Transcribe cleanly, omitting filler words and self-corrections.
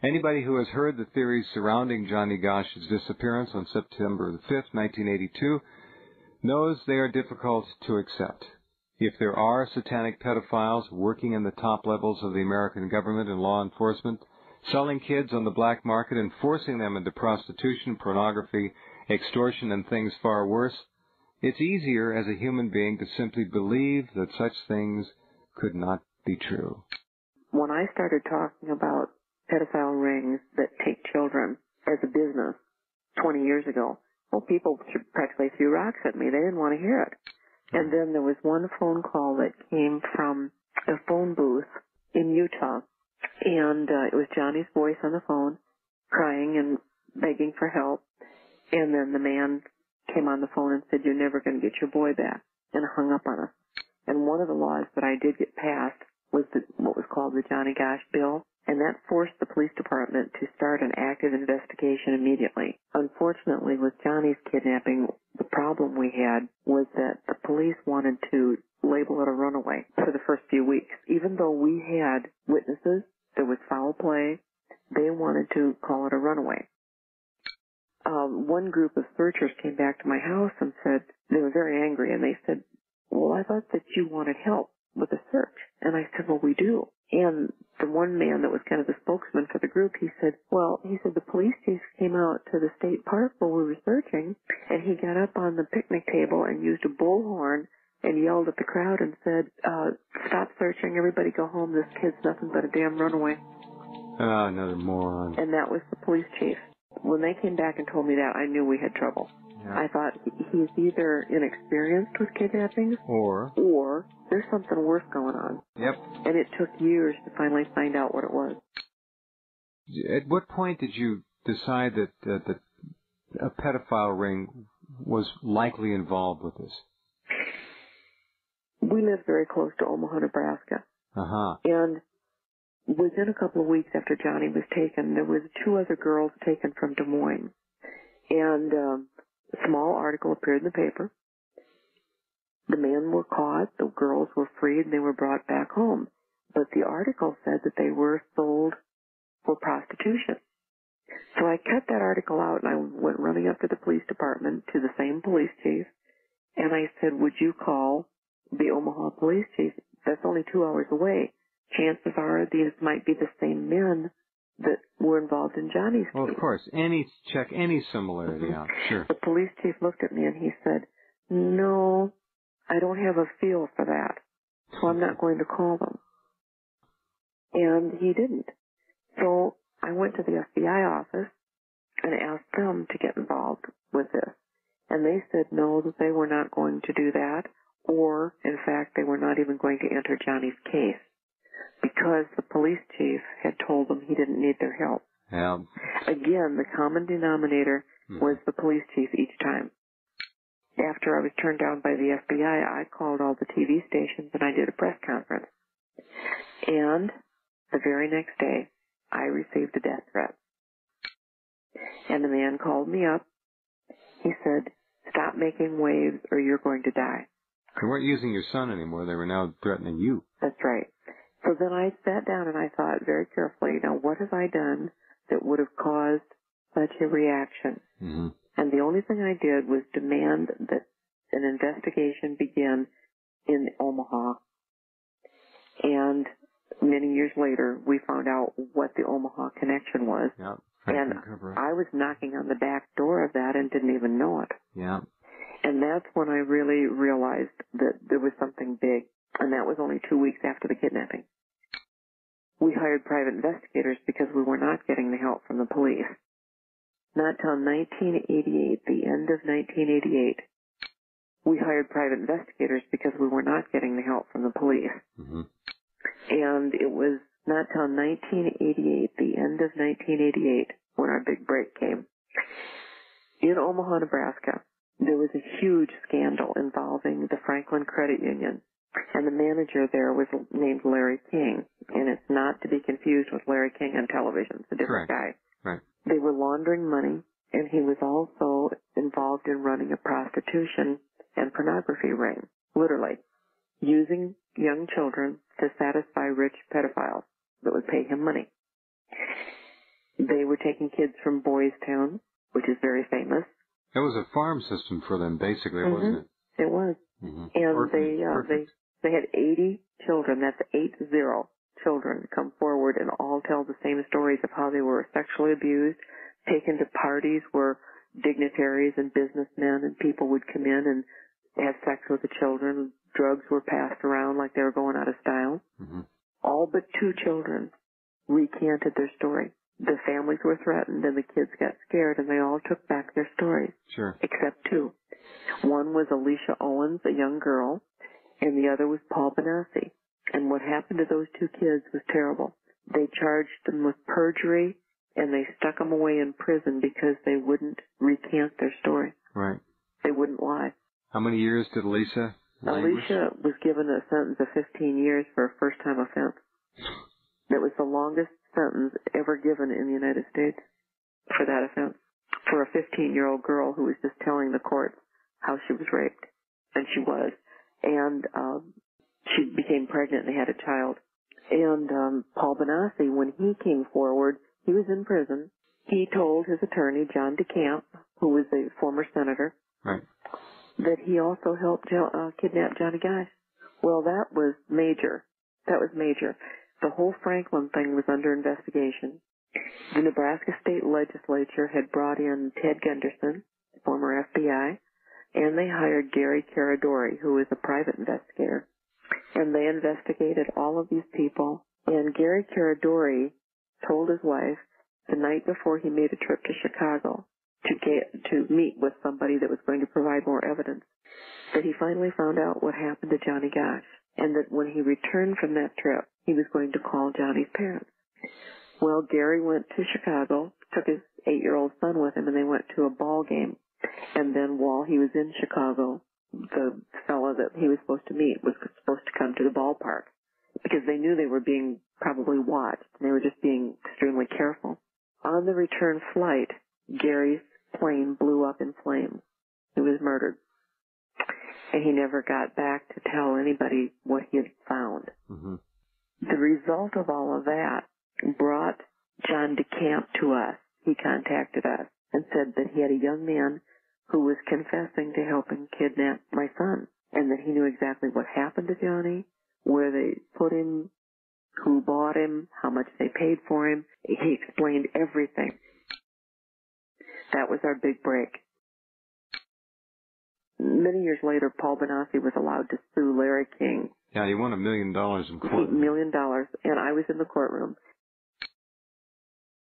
Anybody who has heard the theories surrounding Johnny Gosch's disappearance on September the 5th, 1982, knows they are difficult to accept. If there are satanic pedophiles working in the top levels of the American government and law enforcement, selling kids on the black market and forcing them into prostitution, pornography, extortion, and things far worse, it's easier as a human being to simply believe that such things could not be true. When I started talking about pedophile rings that take children as a business 20 years ago, well, people practically threw rocks at me. They didn't want to hear it. And then there was one phone call that came from a phone booth in Utah, and it was Johnny's voice on the phone, crying and begging for help. And then the man came on the phone and said, "You're never going to get your boy back," and hung up on us. And one of the laws that I did get passed was what was called the Johnny Gosch Bill, and that forced the police department to start an active investigation immediately. Unfortunately, with Johnny's kidnapping, the problem we had was that the police wanted to label it a runaway for the first few weeks. Even though we had witnesses, there was foul play, they wanted to call it a runaway. One group of searchers came back to my house and said, they were very angry, and they said, "Well, I thought that you wanted help with the search." And I said, "Well, we do." And the one man that was kind of the spokesman for the group, he said, the police chief came out to the state park while we were searching, and he got up on the picnic table and used a bullhorn and yelled at the crowd and said, "Stop searching, everybody go home, this kid's nothing but a damn runaway." Another moron. And that was the police chief. When they came back and told me that, I knew we had trouble. Yeah. I thought he's either inexperienced with kidnappings or there's something worse going on. Yep. And it took years to finally find out what it was. At what point did you decide that a pedophile ring was likely involved with this? We lived very close to Omaha, Nebraska. Uh-huh. And within a couple of weeks after Johnny was taken, there was 2 other girls taken from Des Moines. And a small article appeared in the paper. The men were caught, the girls were freed, and they were brought back home. But the article said that they were sold for prostitution. So I cut that article out, and I went running up to the police department, to the same police chief, and I said, "Would you call the Omaha police chief? That's only 2 hours away. Chances are these might be the same men that were involved in Johnny's case." Well, of course. Check any similarity out. Sure. The police chief looked at me and he said, "No, I don't have a feel for that, so I'm not going to call them." And he didn't. So I went to the FBI office and asked them to get involved with this. And they said no, that they were not going to do that, or, in fact, they were not even going to enter Johnny's case, because the police chief had told them he didn't need their help. Yeah. Again, the common denominator was the police chief each time. After I was turned down by the FBI, I called all the TV stations and I did a press conference. And the very next day, I received a death threat. And the man called me up. He said, "Stop making waves or you're going to die." They weren't using your son anymore. They were now threatening you. That's right. So then I sat down and I thought very carefully, now what have I done that would have caused such a reaction? Mm-hmm. And the only thing I did was demand that an investigation begin in Omaha. And many years later, we found out what the Omaha connection was. Yeah, and I was knocking on the back door of that and didn't even know it. Yeah. And that's when I really realized that there was something big. And that was only 2 weeks after the kidnapping. We hired private investigators because we were not getting the help from the police. Not till 1988, the end of 1988, we hired private investigators because we were not getting the help from the police. Mm-hmm. And it was not till 1988, the end of 1988, when our big break came. In Omaha, Nebraska, there was a huge scandal involving the Franklin Credit Union. And the manager there was named Larry King. And it's not to be confused with Larry King on television. It's a different guy. Right. They were laundering money, and he was also involved in running a prostitution and pornography ring, literally, using young children to satisfy rich pedophiles that would pay him money. They were taking kids from Boys Town, which is very famous. It was a farm system for them, basically, wasn't it? It was. And they had 80 children, that's 80 children, come forward and all tell the same stories of how they were sexually abused, taken to parties where dignitaries and businessmen and people would come in and have sex with the children. Drugs were passed around like they were going out of style. All but 2 children recanted their story. The families were threatened and the kids got scared and they all took back their stories. Sure. Except 2. One was Alicia Owens, a young girl, and the other was Paul Benassi. And what happened to those 2 kids was terrible. They charged them with perjury and they stuck them away in prison because they wouldn't recant their story. Right. They wouldn't lie. How many years did Alicia languish? Alicia was given a sentence of 15 years for a first-time offense. It was the longest sentence ever given in the United States for that offense, for a 15-year-old girl who was just telling the court how she was raped, and she was. And she became pregnant and they had a child. And Paul Benassi, when he came forward, he was in prison. He told his attorney, John DeCamp, who was a former senator, right, that he also helped kidnap Johnny Gosch. Well, that was major. That was major. The whole Franklin thing was under investigation. The Nebraska State Legislature had brought in Ted Gunderson, former FBI, and they hired Gary Caradori, who was a private investigator. And they investigated all of these people. And Gary Caradori told his wife the night before he made a trip to Chicago to meet with somebody that was going to provide more evidence, that he finally found out what happened to Johnny Gosch, and that when he returned from that trip, he was going to call Johnny's parents. Well, Gary went to Chicago, took his 8-year-old son with him, and they went to a ball game. And then while he was in Chicago, the fellow that he was supposed to meet was supposed to come to the ballpark because they knew they were being probably watched, and they were just being extremely careful. On the return flight, Gary's plane blew up in flames. He was murdered. And he never got back to tell anybody what he had found. The result of all of that brought John DeCamp to us. He contacted us and said that he had a young man who was confessing to helping kidnap my son, and that he knew exactly what happened to Johnny, where they put him, who bought him, how much they paid for him. He explained everything. That was our big break. Many years later, Paul Benassi was allowed to sue Larry King. Yeah, he won $1 million in court. $1 million, and I was in the courtroom.